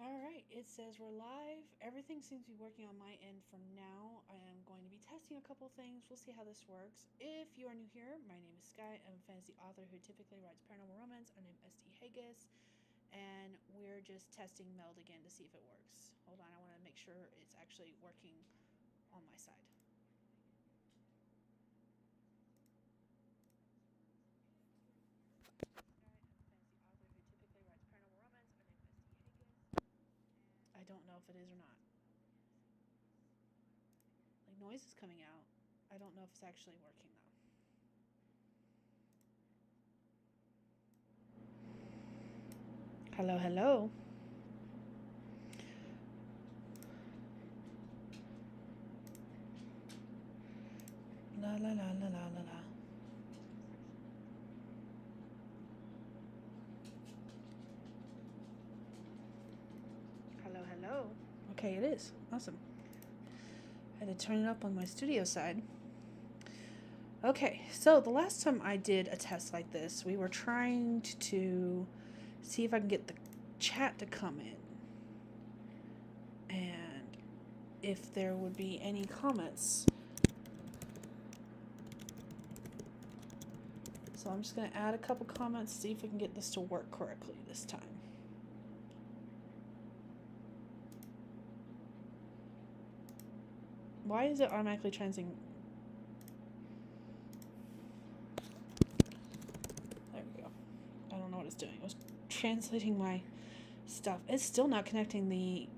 All right, it says we're live. Everything seems to be working on my end for now. I am going to be testing a couple things. We'll see how this works. If you are new here, my name is Sky. I'm a fantasy author who typically writes paranormal romance. I'm named SD Haggis, and we're just testing Meld again to see if it works. Hold on, I want to make sure it's actually working on my side. I don't know if it is or not. Like noise is coming out. I don't know if it's actually working though. Hello, hello. La la la la la la la. Hello, hello. Okay, it is. Awesome. I had to turn it up on my studio side. Okay, so the last time I did a test like this, we were trying to see if I can get the chat to come in and if there would be any comments. So I'm just going to add a couple comments, see if we can get this to work correctly this time. Why is it automatically translating? There we go. I don't know what it's doing. It was translating my stuff. It's still not connecting the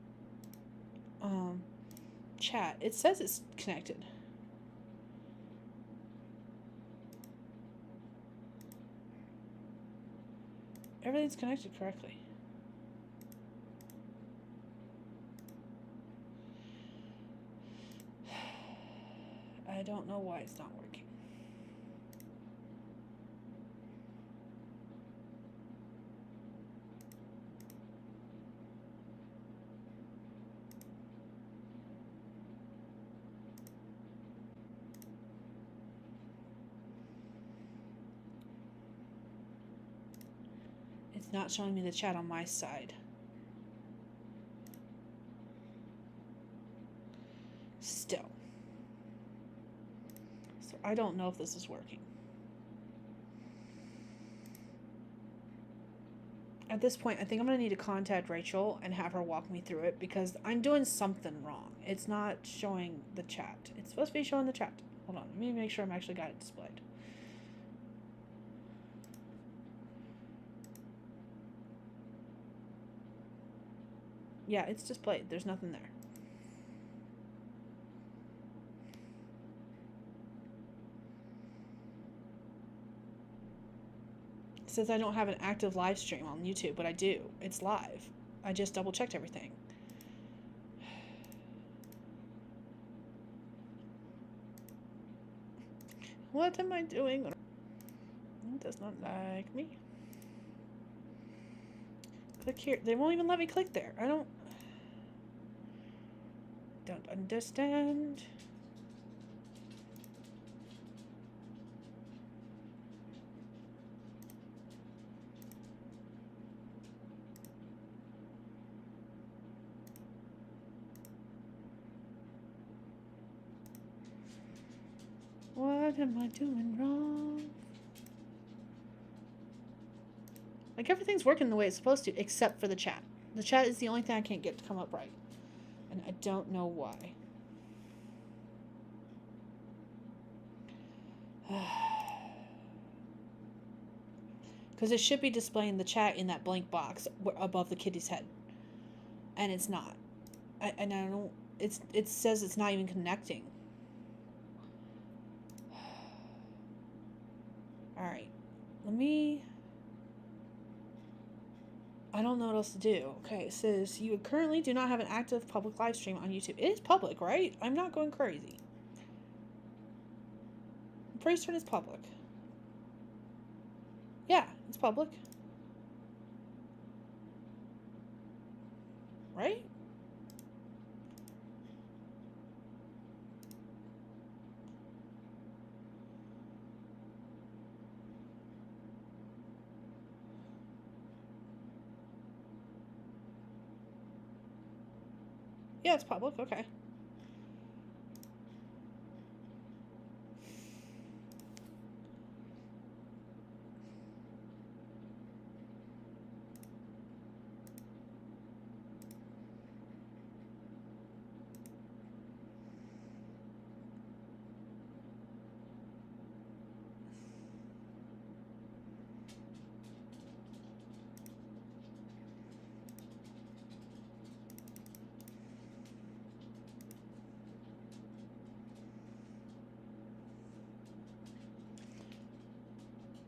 chat. It says it's connected. Everything's connected correctly. I don't know why it's not working. It's not showing me the chat on my side. Still. So I don't know if this is working. At this point, I think I'm going to need to contact Rachel and have her walk me through it because I'm doing something wrong. It's not showing the chat. It's supposed to be showing the chat. Hold on, let me make sure I'm actually got it displayed. Yeah, it's displayed. There's nothing there. It says I don't have an active live stream on YouTube, but I do. It's live. I just double checked everything. What am I doing? It does not like me. Click here. They won't even let me click there. I don't understand. What am I doing wrong? Like everything's working the way it's supposed to, except for the chat. The chat is the only thing I can't get to come up right. And I don't know why. Because it should be displaying the chat in that blank box above the kitty's head. And it's not. And I don't... It says it's not even connecting. Alright. Let me... I don't know what else to do. Okay, it says you currently do not have an active public live stream on YouTube. It is public, right? I'm not going crazy. I'm pretty certain it's public. Yeah, it's public. Right? Yeah, it's public. Okay.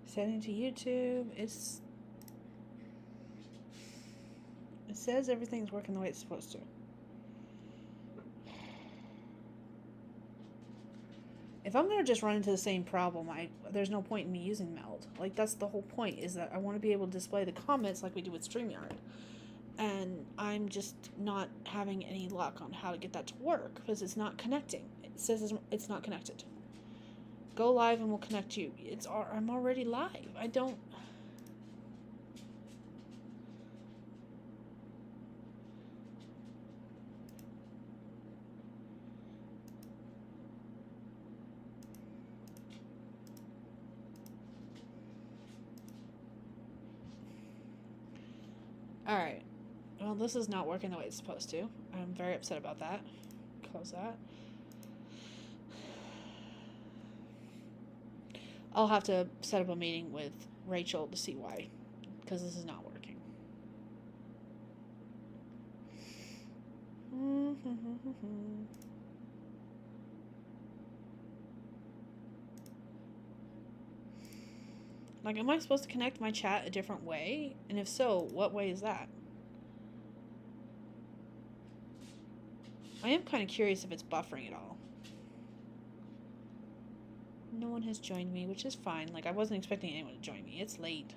Setting to YouTube. It says everything's working the way it's supposed to. If I'm gonna just run into the same problem, there's no point in me using Meld. Like, that's the whole point, is that I want to be able to display the comments like we do with StreamYard. And I'm just not having any luck on how to get that to work because it's not connecting. It says it's not connected. Go live and we'll connect you. I'm already live. I don't. Alright. Well, this is not working the way it's supposed to. I'm very upset about that. Close that. I'll have to set up a meeting with Rachel to see why. Because this is not working. Like, am I supposed to connect my chat a different way? And if so, what way is that? I am kind of curious if it's buffering at all. No one has joined me, which is fine. Like, I wasn't expecting anyone to join me. It's late.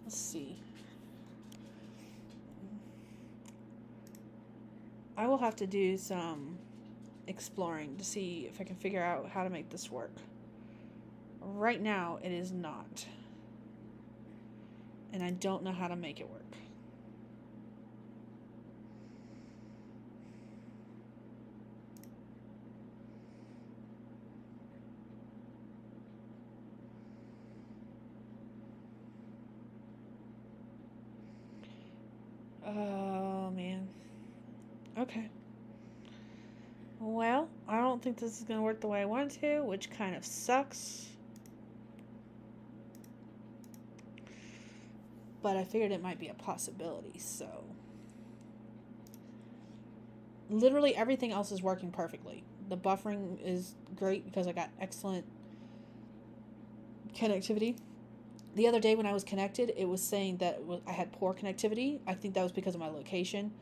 Let's see. I will have to do some exploring to see if I can figure out how to make this work. Right now, it is not. And I don't know how to make it work. Oh, man. Okay. Well, I don't think this is going to work the way I want it to, which kind of sucks. But I figured it might be a possibility, so. Literally everything else is working perfectly. The buffering is great because I got excellent connectivity. The other day when I was connected, it was saying that I had poor connectivity. I think that was because of my location.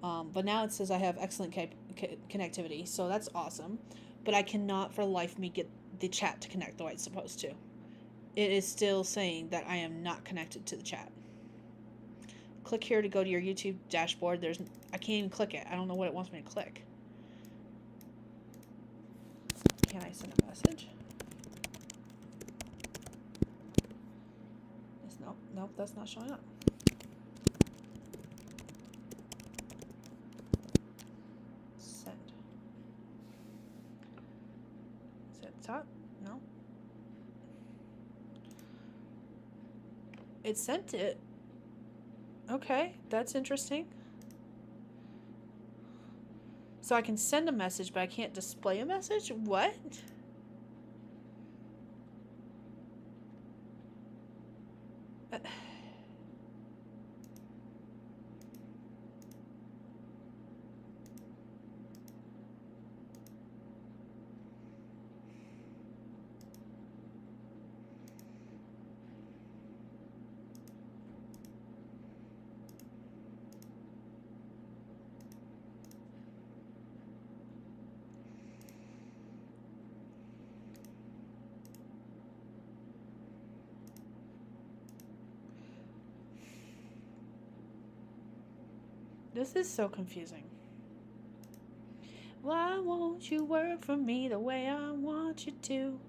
But now it says I have excellent connectivity, so that's awesome. But I cannot for the life of me get the chat to connect the way it's supposed to. It is still saying that I am not connected to the chat. Click here to go to your YouTube dashboard. I can't even click it. I don't know what it wants me to click. Can I send a message? Nope, that's not showing up. Send. Is it top? No. It sent it. Okay, that's interesting. So I can send a message, but I can't display a message? What? This is so confusing. Why won't you work for me the way I want you to?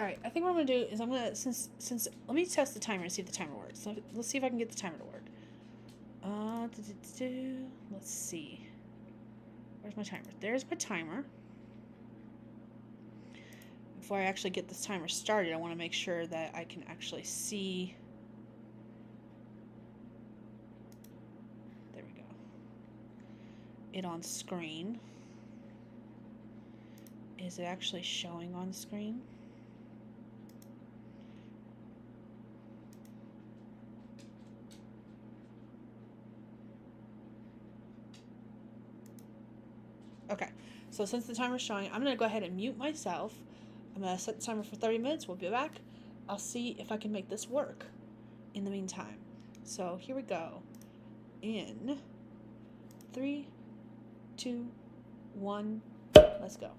All right, I think what I'm gonna do is I'm gonna since let me test the timer and see if the timer works. Let's see if I can get the timer to work. Let's see. Where's my timer? There's my timer. Before I actually get this timer started, I want to make sure that I can actually see. There we go. It on screen. Is it actually showing on screen? Okay, so since the timer's showing, I'm going to go ahead and mute myself. I'm going to set the timer for 30 minutes. We'll be back. I'll see if I can make this work in the meantime. So here we go. In 3, 2, 1, let's go.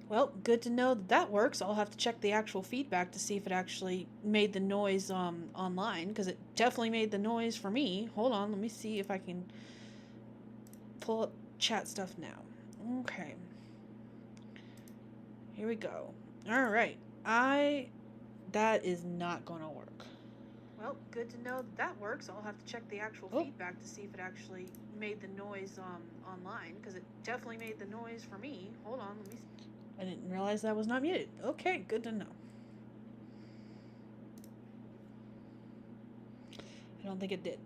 Well, good to know that that works. I'll have to check the actual feedback to see if it actually made the noise online, because it definitely made the noise for me. Hold on, let me see if I can pull up chat stuff now. Okay. Here we go. All right. That is not going to work. Well, good to know that that works. I'll have to check the actual feedback to see if it actually made the noise online, because it definitely made the noise for me. Hold on, let me see. I didn't realize that was not muted. Okay, good to know. I don't think it did.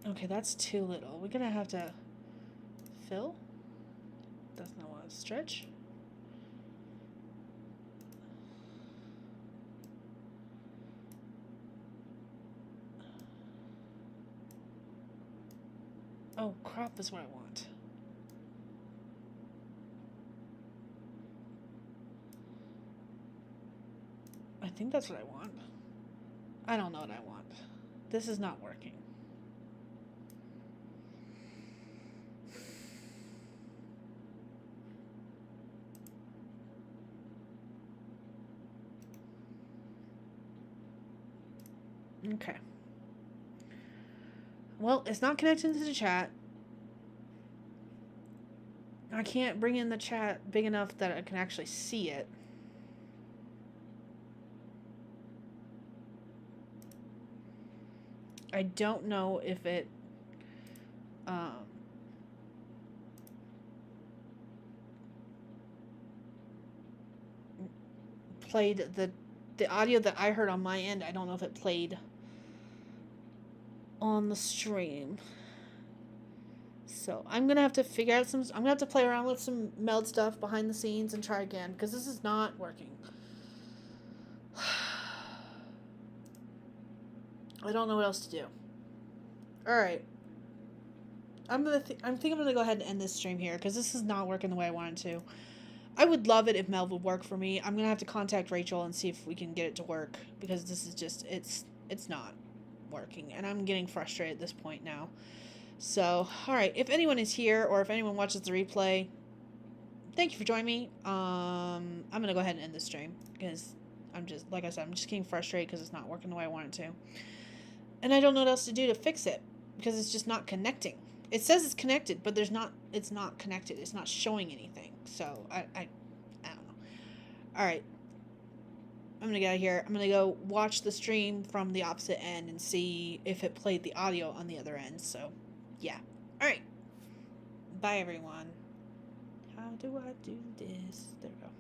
Okay, that's too little. We're gonna have to fill. That's not want to stretch. Oh, crop is what I want. I think that's what I want. I don't know what I want. This is not working. Okay. Well, it's not connecting to the chat. I can't bring in the chat big enough that I can actually see it. I don't know if it played the audio that I heard on my end. I don't know if it played on the stream. So I'm gonna have to figure out I'm gonna have to play around with some Meld stuff behind the scenes and try again, because this is not working. I don't know what else to do. All right. I think I'm gonna go ahead and end this stream here, because this is not working the way I wanted to. I would love it if Meld would work for me. I'm gonna have to contact Rachel and see if we can get it to work, because this is just it's not working, and I'm getting frustrated at this point now. So, all right, if anyone is here or if anyone watches the replay, thank you for joining me. I'm gonna go ahead and end this stream, because I'm just, like I said, I'm just getting frustrated because it's not working the way I want it to, and I don't know what else to do to fix it, because it's just not connecting. It says it's connected, but it's not connected. It's not showing anything. So I don't know. All right, I'm gonna get out of here. I'm gonna go watch the stream from the opposite end and see if it played the audio on the other end. So yeah. All right. Bye, everyone. How do I do this? There we go.